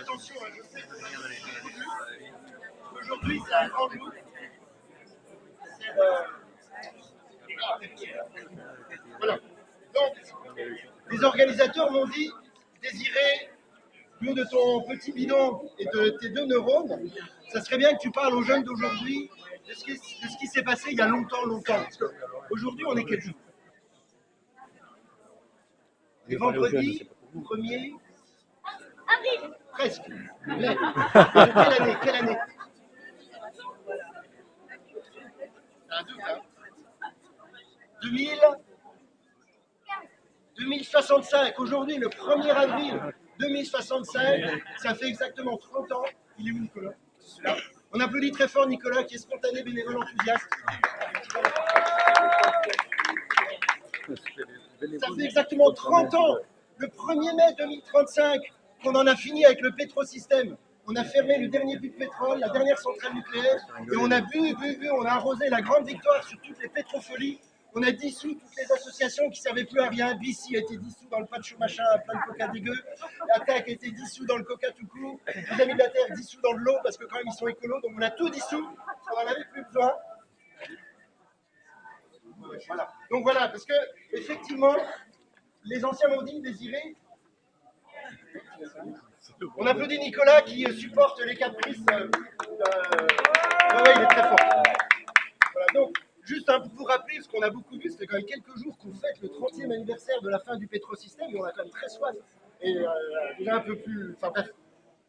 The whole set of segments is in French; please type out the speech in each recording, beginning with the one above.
Attention, je sais que aujourd'hui c'est un grand jour. Voilà. Donc, les organisateurs m'ont dit, Désiré, vu de ton petit bidon et de tes 2 neurones, ça serait bien que tu parles aux jeunes d'aujourd'hui de ce qui s'est passé il y a longtemps. Parce qu'aujourd'hui, on est quel jour? Et vendredi 1er avril. Presque. Mais, quelle année? Un doute, hein. 2065. Aujourd'hui, le 1er avril 2065, ça fait exactement 30 ans. Il est où, Nicolas? Là. On applaudit très fort Nicolas, qui est spontané, bénévole, enthousiaste. Ça fait exactement 30 ans, le 1er mai 2035, qu'on en a fini avec le pétrosystème. On a fermé le dernier puits de pétrole, la dernière centrale nucléaire, et on a bu, on a arrosé la grande victoire sur toutes les pétropholies. On a dissous toutes les associations qui ne servaient plus à rien. BC a été dissous dans le Pacho machin, plein de coca dégueu. Attaque a été dissous dans le coca tout court. Les Amis de la Terre dissous dans de l'eau parce que quand même ils sont écolos. Donc on a tout dissous. On n'en avait plus besoin. Voilà. Donc voilà, parce que effectivement, les anciens m'ont dit, Désiré. On applaudit Nicolas qui supporte les caprices. Ouais, il est très fort. Voilà, donc. Juste pour vous rappeler, parce qu'on a beaucoup vu, ça fait quand même quelques jours qu'on fête le 30e anniversaire de la fin du pétrosystème, et on a quand même très soif. Et déjà un peu plus. Enfin bref,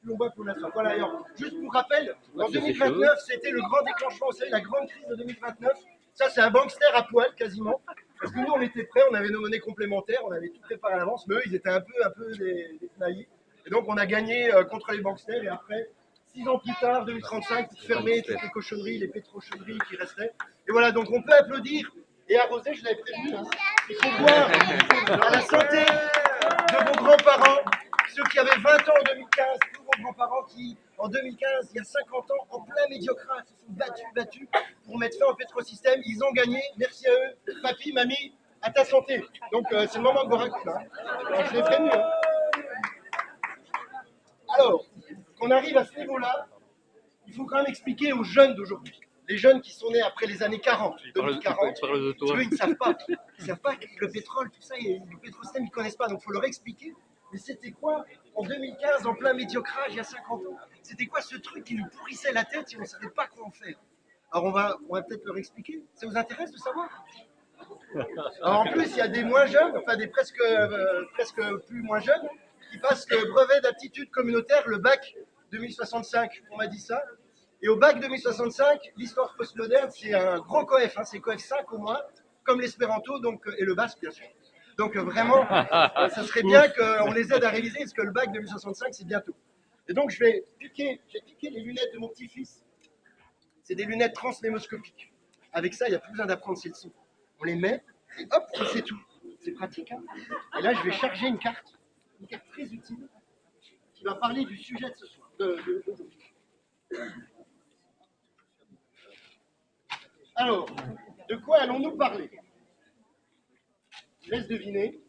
plus on boit, plus on a soif. Voilà, alors, juste pour rappel, en 2029, c'était le grand déclenchement, vous savez, la grande crise de 2029. Ça, c'est un bankster à poil, quasiment. Parce que nous, on était prêts, on avait nos monnaies complémentaires, on avait tout préparé à l'avance, mais eux, ils étaient un peu des naïfs. Et donc, on a gagné contre les banksters, et après. 6 ans plus tard, 2035, pour fermer toutes les cochonneries, les pétrochonneries qui restaient. Et voilà, donc on peut applaudir et arroser, je l'avais prévenu. Hein. Il faut boire à la santé de vos grands-parents, ceux qui avaient 20 ans en 2015, tous vos grands-parents qui, en 2015, il y a 50 ans, en plein médiocrat, se sont battus pour mettre fin au pétrosystème. Ils ont gagné, merci à eux. Papy, mamie, à ta santé. Donc c'est le moment de boire un coup. Hein. Alors, je l'ai prévenu. Hein. Alors, qu'on arrive à ce niveau-là, il faut quand même expliquer aux jeunes d'aujourd'hui, les jeunes qui sont nés après les années 40, 2040, parce qu'ils ne savent pas. Ils ne savent pas que le pétrole, tout ça, le pétrosystème, ils ne connaissent pas, donc il faut leur expliquer. Mais c'était quoi, en 2015, en plein médiocrage, il y a 50 ans? C'était quoi ce truc qui nous pourrissait la tête si on ne savait pas quoi en faire? Alors on va peut-être leur expliquer. Ça vous intéresse de savoir? Alors en plus, il y a des moins jeunes, enfin des presque plus moins jeunes, qui passent le brevet d'aptitude communautaire, le bac 2065, on m'a dit ça. Et au bac 2065, l'histoire postmoderne, c'est un gros coef, hein, c'est coef 5 au moins, comme l'espéranto et le basque, bien sûr. Donc vraiment, ça serait bien qu'on les aide à réviser, parce que le bac 2065, c'est bientôt. Et donc j'ai piqué les lunettes de mon petit-fils. C'est des lunettes translémoscopiques. Avec ça, il n'y a plus besoin d'apprendre ces leçons. On les met, et hop, c'est tout. C'est pratique, hein. Et là, je vais charger une carte très utile, qui va parler du sujet de ce soir, d'aujourd'hui. Alors, de quoi allons-nous parler? Je laisse deviner.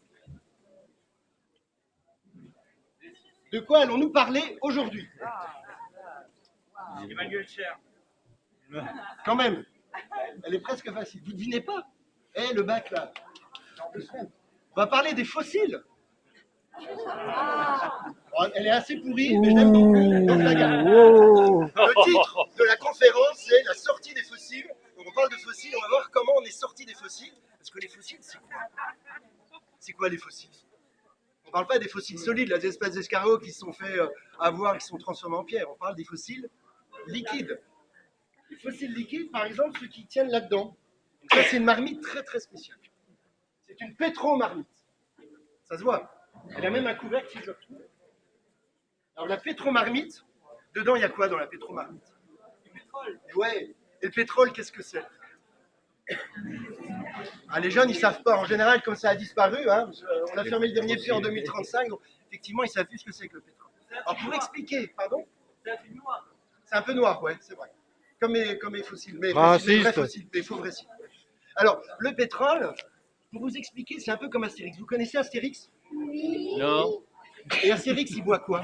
De quoi allons-nous parler aujourd'hui? Emmanuel Cher. Quand même, elle est presque facile. Vous ne devinez pas? Le bac là, dans 2 semaines. On va parler des fossiles. Elle est assez pourrie, mais je l'aime beaucoup, donc je la garde. Le titre de la conférence, c'est la sortie des fossiles. Donc on parle de fossiles, on va voir comment on est sorti des fossiles. Parce que les fossiles, c'est quoi? C'est quoi les fossiles? On ne parle pas des fossiles solides, des espèces d'escargots qui se sont fait avoir, qui sont transformés en pierre. On parle des fossiles liquides. Les fossiles liquides, par exemple, ceux qui tiennent là-dedans. Donc ça, c'est une marmite très très spéciale. C'est une pétromarmite. Ça se voit. Elle a même un couvercle si je le retrouve. Alors la pétromarmite, dedans il y a quoi dans la pétromarmite? Du pétrole. Ouais. Et le pétrole, qu'est-ce que c'est? Les jeunes, ils ne savent pas. En général, comme ça a disparu, hein, on a fermé le dernier puits en 2035, donc effectivement, ils ne savent plus ce que c'est que le pétrole. Alors pour expliquer, pardon? C'est un peu noir. C'est un peu noir, ouais, c'est vrai. Comme les fossiles, mais vrais fossiles, mais faux récits. Alors, le pétrole, Pour vous expliquer, c'est un peu comme Astérix. Vous connaissez Astérix? Oui. Non. Et Astérix, il boit quoi?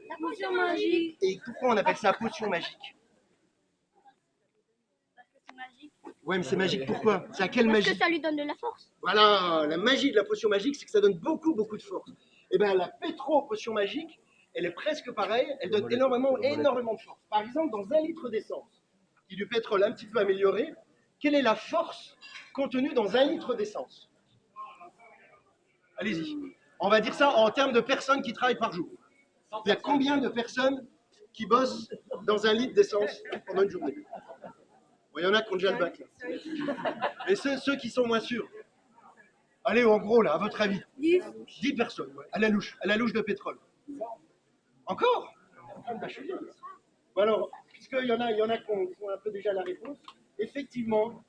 La potion magique. Et pourquoi on appelle ça potion magique? Parce que c'est magique. Ouais, mais c'est magique pourquoi? C'est à quelle Parce magie? que ça lui donne de la force. Voilà, la magie de la potion magique, c'est que ça donne beaucoup, beaucoup de force. Et bien, la pétro-potion magique, elle est presque pareille, elle donne énormément, énormément de force. Par exemple, dans 1 litre d'essence, qui est du pétrole un petit peu amélioré, quelle est la force contenue dans 1 litre d'essence? Allez-y. On va dire ça en termes de personnes qui travaillent par jour. Il y a combien de personnes qui bossent dans 1 litre d'essence pendant une journée? Bon, il y en a qui ont déjà le bac, là. Et ceux qui sont moins sûrs. Allez, en gros, là, à votre avis, 10 personnes, ouais, à la louche de pétrole. Encore? Bon alors, puisqu'il y en a qui ont un peu déjà la réponse, effectivement,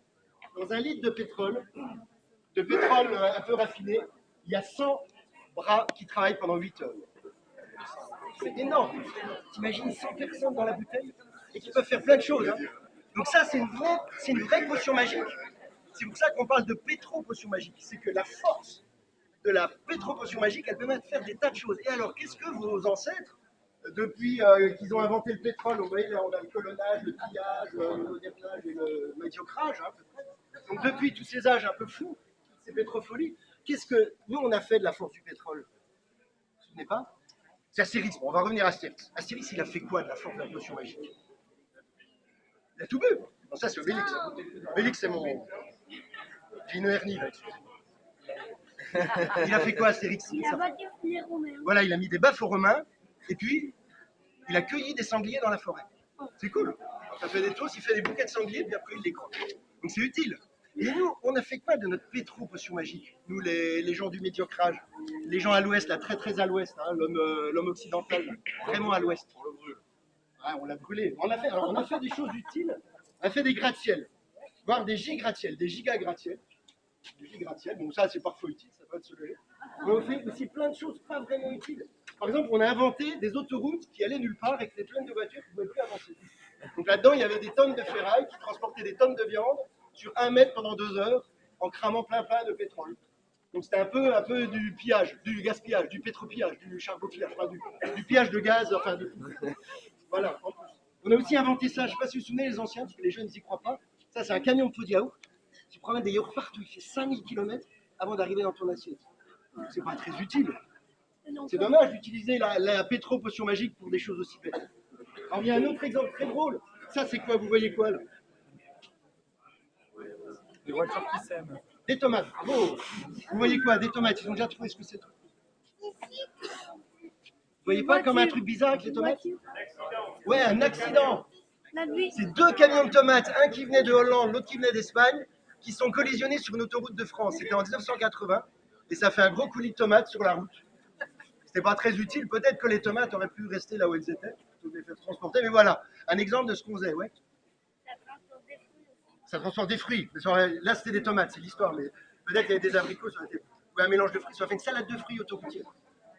dans 1 litre de pétrole un peu raffiné, il y a 100 bras qui travaillent pendant 8 heures. C'est énorme. T'imagines 100 personnes dans la bouteille et qui peuvent faire plein de choses. Hein. Donc ça, c'est une vraie potion magique. C'est pour ça qu'on parle de pétro-potion magique. C'est que la force de la pétro-potion magique, elle permet de faire des tas de choses. Et alors, qu'est-ce que vos ancêtres, depuis qu'ils ont inventé le pétrole, vous voyez, là, on a le colonnage, le pillage, le modernage et le médiocrage, hein, à peu près. Donc depuis tous ces âges un peu fous, ces pétropholies, qu'est-ce que nous, on a fait de la force du pétrole? Vous vous souvenez pas? C'est Astérix. Bon, on va revenir à Astérix. Astérix, il a fait quoi de la force de la potion magique? Il a tout bu. Non, ça, c'est Obélix. Obélix, c'est mon... J'ai une hernie, là. Il a fait quoi, Astérix? Il a battu les Romains. Voilà, il a mis des baffes aux Romains, et puis, il a cueilli des sangliers dans la forêt. C'est cool. Ça fait des toasts, il fait des bouquets de sangliers, puis après, il les croque. Donc, c'est utile. Et nous, on a fait quoi de notre pétro-potion magique? Nous, les gens du médiocrage, les gens à l'ouest, là, très très à l'ouest, hein, l'homme occidental, là, vraiment à l'ouest. On l'a brûlé. Ouais, on l'a brûlé. On a fait des choses utiles. On a fait des gratte-ciels, voire des giga-gratte-ciels, des giga-gratte-ciels. Des giga-gratte-ciels, bon ça c'est parfois utile, ça doit être se lever. Mais on fait aussi plein de choses pas vraiment utiles. Par exemple, on a inventé des autoroutes qui allaient nulle part et qui étaient pleines de voitures qui ne pouvaient plus avancer. Donc là-dedans, il y avait des tonnes de ferraille qui transportaient des tonnes de viande sur 1 mètre pendant 2 heures en cramant plein de pétrole. Donc c'était un peu du pillage, du gaspillage, du pétropillage, du charbon-pillage, enfin du pillage de gaz, enfin de... Voilà, en plus. On a aussi inventé ça, je ne sais pas si vous vous souvenez les anciens, parce que les jeunes n'y croient pas. Ça, c'est un camion de pot de yaourt. Tu promènes des yaourts partout, il fait 5000 km avant d'arriver dans ton assiette. C'est pas très utile. C'est dommage d'utiliser la pétro-potion magique pour des choses aussi bêtes. Alors il y a un autre exemple très drôle. Ça, c'est quoi? Vous voyez quoi là? Des voitures qui s'aiment. Des tomates. Bravo. Vous voyez quoi? Des tomates. Ils ont déjà trouvé ce que c'est. Vous voyez pas comme un truc bizarre avec les tomates? Ouais, un accident. C'est 2 camions de tomates, un qui venait de Hollande, l'autre qui venait d'Espagne, qui sont collisionnés sur une autoroute de France. C'était en 1980 et ça fait un gros coulis de tomates sur la route. C'était pas très utile. Peut-être que les tomates auraient pu rester là où elles étaient, plutôt que de les faire transporter. Mais voilà, un exemple de ce qu'on faisait, ouais. Ça transporte des fruits. Là, c'était des tomates, c'est l'histoire. Mais peut-être qu'il y avait des abricots, ça aurait été... ou un mélange de fruits. Ça aurait fait une salade de fruits autoroutière.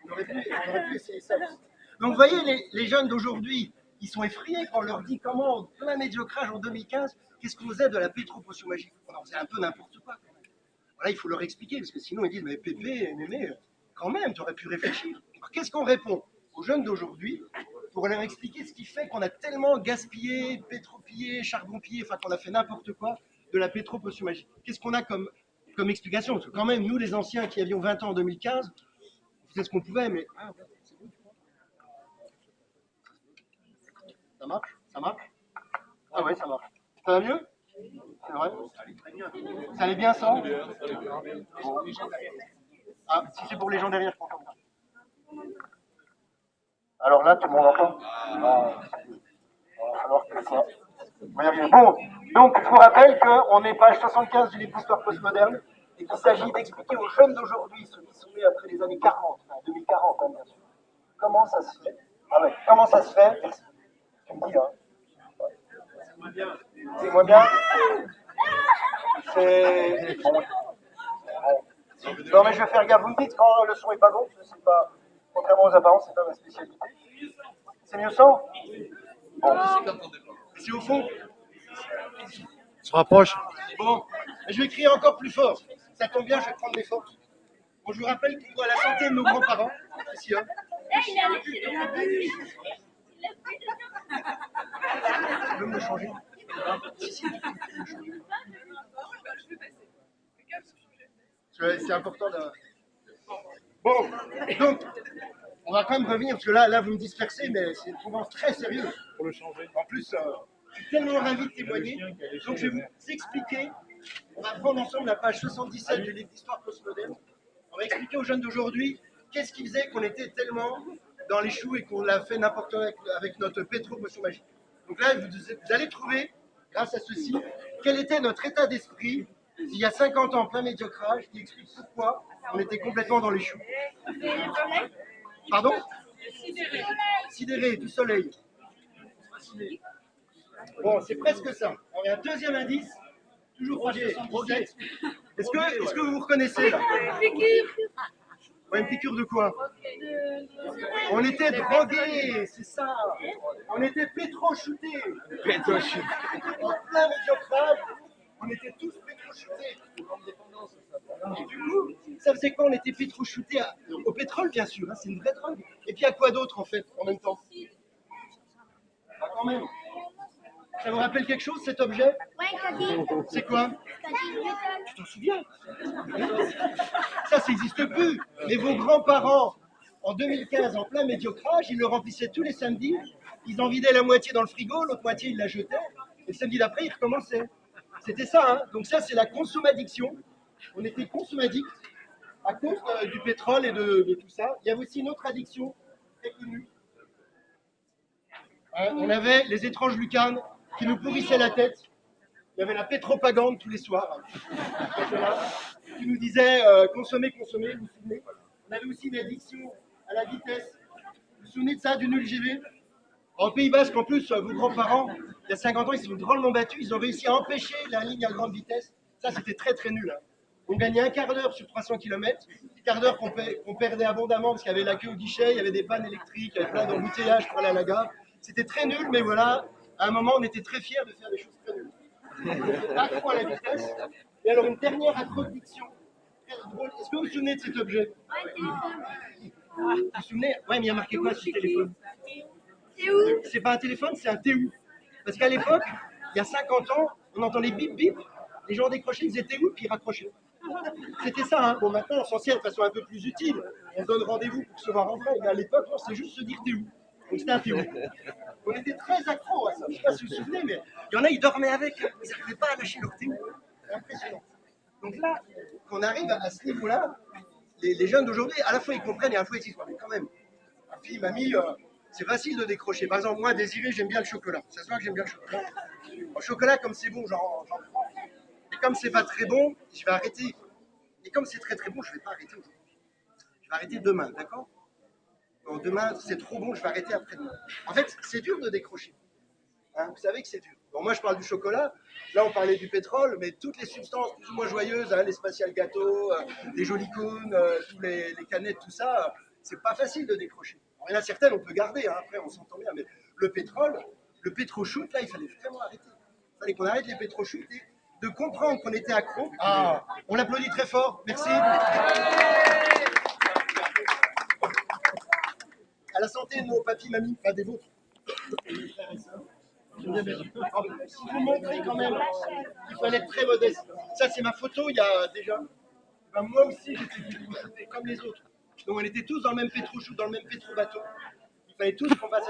On aurait pu essayer ça aussi. Donc, vous voyez, les jeunes d'aujourd'hui, ils sont effrayés quand on leur dit comment, en plein médiocrage en 2015, qu'est-ce qu'on faisait de la pétro-potion magique. On faisait un peu n'importe quoi. Voilà, il faut leur expliquer, parce que sinon ils disent, mais Pépé, Mémé, quand même, tu aurais pu réfléchir. Alors, qu'est-ce qu'on répond aux jeunes d'aujourd'hui pour leur expliquer ce qui fait qu'on a tellement gaspillé, pétropillé, charbon-pillé, enfin qu'on a fait n'importe quoi de la pétro-potion magique? Qu'est-ce qu'on a comme explication? Parce que quand même, nous les anciens qui avions 20 ans en 2015, on faisait ce qu'on pouvait, mais... Ah, ouais, c'est bon, tu crois? Ça marche? Ça marche? Ah ouais, ça marche. Ça va mieux? C'est vrai? Ça allait bien sans? Ah, si c'est pour les gens derrière, je comprends pas. Alors là, tout le monde entend? Il va falloir que ça... Bon, donc je vous rappelle qu'on est page 75 du livre d'histoire postmoderne et qu'il s'agit d'expliquer aux jeunes d'aujourd'hui, ceux qui sont nés après les années 40, enfin 2040 hein, bien sûr, comment ça se fait. Ah ouais, comment ça se fait? Merci. Tu me dis, hein? C'est moins bien. C'est bon. Non mais je vais faire gaffe, vous me dites quand le son est pas bon, parce que c'est pas, contrairement aux apparences, c'est pas ma spécialité. C'est mieux sans? Bon. C'est au fond. On se rapproche. Bon, je vais crier encore plus fort. Ça tombe bien, je vais prendre mes forces. Bon, je vous rappelle qu'on doit la santé de nos grands-parents. Ici, hein. Il a bu. Tu veux me le changer? Si. C'est important de... Bon, donc, on va quand même revenir, parce que là vous me dispersez, mais c'est une province très sérieuse. Pour le changer. En plus, je suis tellement ravi de témoigner. Donc, je vais vous expliquer. On va prendre ensemble la page 77 du livre d'histoire postmoderne. On va expliquer aux jeunes d'aujourd'hui qu'est-ce qui faisait qu'on était tellement dans les choux et qu'on l'a fait n'importe quoi avec notre pétro-potion magique. Donc là, vous allez trouver, grâce à ceci, quel était notre état d'esprit il y a 50 ans, plein médiocrage, qui explique pourquoi on était complètement dans les choux. Pardon? Sidéré, du soleil. Bon, c'est presque ça. Alors, il y a un deuxième indice, toujours page 77. Est-ce que vous vous reconnaissez là? Ouais, une piqûre de quoi? On était drogués, c'est ça. On était pétro-shootés. En plein médiocrage, on était tous pétro-shootés. Et du coup, ça faisait quoi? On était pétro-shootés au pétrole, bien sûr, hein, c'est une vraie drogue. Et puis à quoi d'autre en fait, en même temps? Ah, quand même. Ça vous rappelle quelque chose, cet objet? Ouais, Caddy. C'est quoi? Caddy. Tu t'en souviens? Ça n'existe plus. Mais vos grands-parents, en 2015, en plein médiocrage, ils le remplissaient tous les samedis. Ils en vidaient la moitié dans le frigo, l'autre moitié, ils la jetaient. Et le samedi d'après, ils recommençaient. C'était ça, hein. Donc ça, c'est la consommation. On était consommadiques à cause du pétrole et de tout ça. Il y avait aussi une autre addiction très connue. Hein, on avait les étranges lucarnes qui nous pourrissaient la tête. Il y avait la pétropagande tous les soirs, qui nous disait consommez, consommez, vous vous souvenez? On avait aussi une addiction à la vitesse. Vous vous souvenez de ça, du nul GV? En Pays Basque, en plus, vos grands-parents, il y a 50 ans, ils se sont drôlement battus. Ils ont réussi à empêcher la ligne à grande vitesse. Ça, c'était très très nul. Hein. On gagnait un quart d'heure sur 300 km. Un quart d'heure qu'on perdait abondamment parce qu'il y avait la queue au guichet, il y avait des pannes électriques, il y avait plein d'embouteillages pour aller à la gare. C'était très nul, mais voilà, à un moment, on était très fiers de faire des choses très nulles. Accro à la vitesse. Et alors, une dernière addiction. Est-ce que vous vous souvenez de cet objet? Vous vous souvenez? Ouais, mais il y a marqué quoi sur le téléphone? C'est pas un téléphone, c'est un TU. Parce qu'à l'époque, il y a 50 ans, on entendait bip bip, les gens décrochaient, ils disaient TU, puis ils raccrochaient. C'était ça, hein. Bon, maintenant, on s'en sert de façon un peu plus utile. On donne rendez-vous pour se voir en vrai, mais à l'époque, non, c'est juste se dire TU. Donc c'était un TU. On était très accros à ça. Je ne sais pas si vous vous souvenez, mais il y en a, ils dormaient avec, ils n'arrivaient pas à lâcher leur TU. C'est impressionnant. Donc là, quand on arrive à ce niveau-là, les jeunes d'aujourd'hui, à la fois ils comprennent et à la fois ils disent, mais quand même, ma fille, mamie, c'est facile de décrocher. Par exemple, moi, Désiré, j'aime bien le chocolat. Ça se voit que j'aime bien le chocolat. Le chocolat, comme c'est bon, j'en prends. Et comme c'est pas très bon, je vais arrêter. Et comme c'est très très bon, je ne vais pas arrêter aujourd'hui. Je vais arrêter demain, d'accord? Donc, demain, c'est trop bon, je vais arrêter après-demain. En fait, c'est dur de décrocher. Hein, vous savez que c'est dur. Bon, moi, je parle du chocolat. Là, on parlait du pétrole, mais toutes les substances plus ou moins joyeuses, hein, les spatial gâteaux, les jolis cônes, tous les canettes, tout ça, c'est pas facile de décrocher. Alors, il y en a certaines, on peut garder, hein, après, on s'entend bien, mais le pétrole, le pétro-shoot, là, il fallait vraiment arrêter. Il fallait qu'on arrête les pétro-shoots et de comprendre qu'on était accro. Ah, on l'applaudit très fort. Merci. À la santé de nos papis, mamies, pas des vôtres. Si vous montrez quand même qu'il fallait être très modeste. Ça, c'est ma photo il y a déjà. Ben, moi aussi, j'étais comme les autres. Donc, on était tous dans le même pétro-shoot, dans le même pétro-bateau. Il fallait tous qu'on passe à